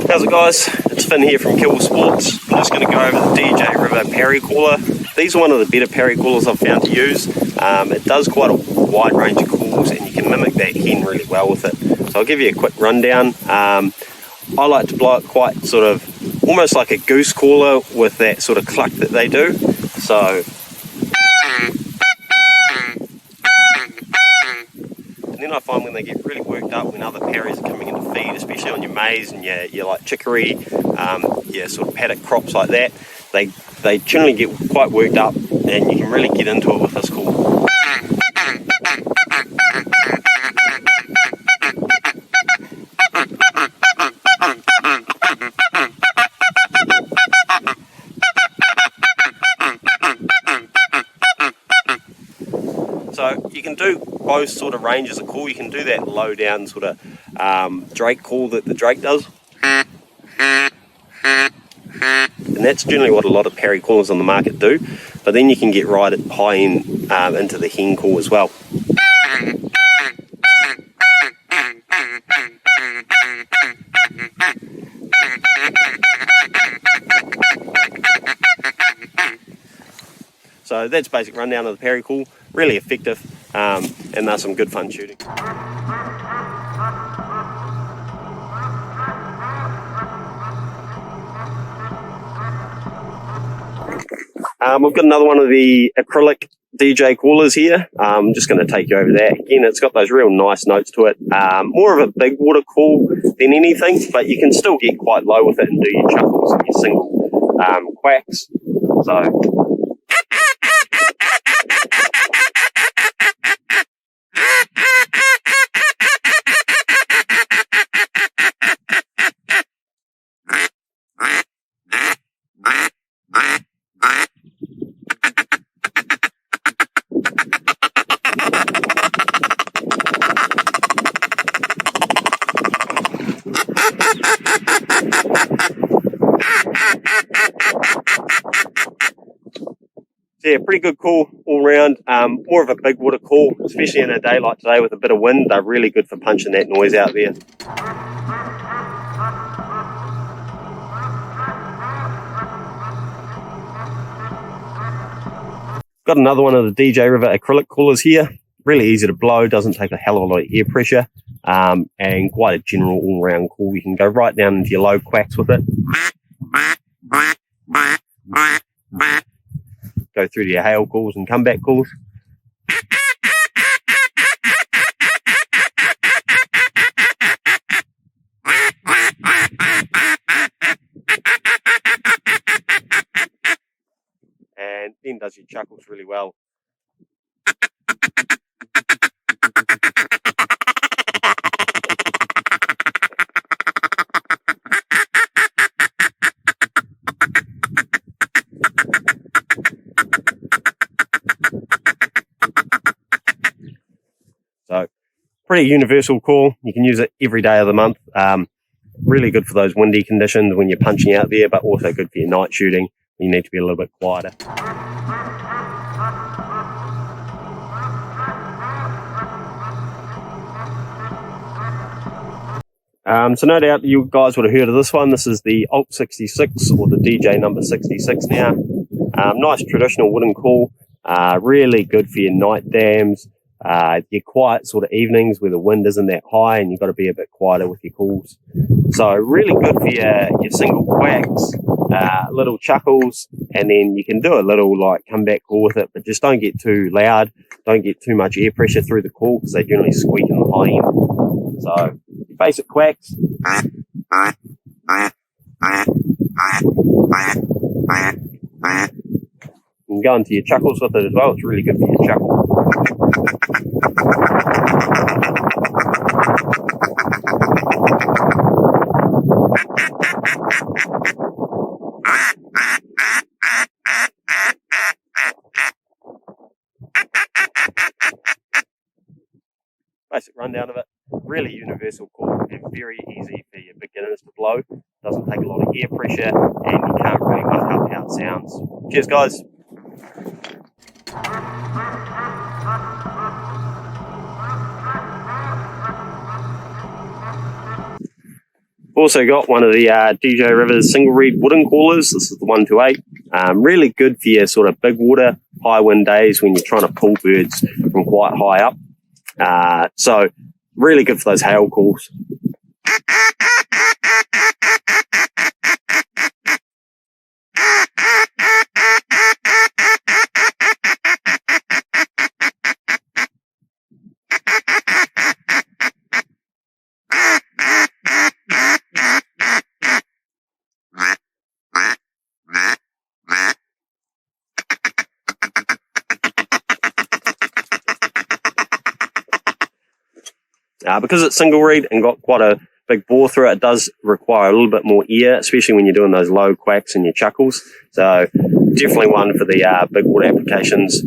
How's it, guys? It's Finn here from Kill Sports. I'm just going to go over the DJ River Parry Caller. These are one of the better parry callers I've found to use. It does quite a wide range of calls and you can mimic that hen really well with it. So I'll give you a quick rundown. I like to blow it quite sort of almost like a goose caller with that sort of cluck that they do. So and then I find when they get really worked up when other parries are coming into feed, especially on your maize and your like chicory, your sort of paddock crops like that, they generally get quite worked up and you can really get into it with this call. So you can do both sort of ranges of call. You can do that low down sort of Drake call that the Drake does. And that's generally what a lot of parry callers on the market do. But then you can get right at high end into the hen call as well. So that's basic rundown of the parry call. Really effective, and there's some good fun shooting. We've got another one of the Acrylic DJ callers here. I'm just going to take you over that. Again, it's got those real nice notes to it. More of a big water call than anything, but you can still get quite low with it and do your chuckles and your single quacks. Yeah, pretty good call all round. More of a big water call, especially in a day like today with a bit of wind. They're really good for punching that noise out there. Got another one of the DJ River Acrylic callers here. Really easy to blow, doesn't take a hell of a lot of air pressure, and quite a general all-round call. You can go right down into your low quacks with it. Go through to your hail calls and comeback calls. And then does your chuckles really well. So, pretty universal call. You can use it every day of the month. Really good for those windy conditions when you're punching out there, but also good for your night shooting. You need to be a little bit quieter. So no doubt you guys would have heard of this one. This is the Alt 66 or the DJ number 66 now. Nice traditional wooden call. Really good for your night dams. Your quiet sort of evenings where the wind isn't that high and you've got to be a bit quieter with your calls. So really good for your single quacks, little chuckles, and then you can do a little like comeback call with it, but just don't get too loud. Don't get too much air pressure through the call because they generally squeak in the high end. So your basic quacks. You can go into your chuckles with it as well. It's really good for your chuckle. Basic rundown of it. Really universal call and very easy for your beginners to blow. Doesn't take a lot of air pressure and you can't really work out how it sounds. Cheers, guys. Also got one of the DJ Rivers single reed wooden coolers. This is the 128. Really good for your sort of big water, high wind days when you're trying to pull birds from quite high up. So really good for those hail calls. Because it's single reed and got quite a big bore through it, it does require a little bit more ear, especially when you're doing those low quacks and your chuckles. So definitely one for the big water applications.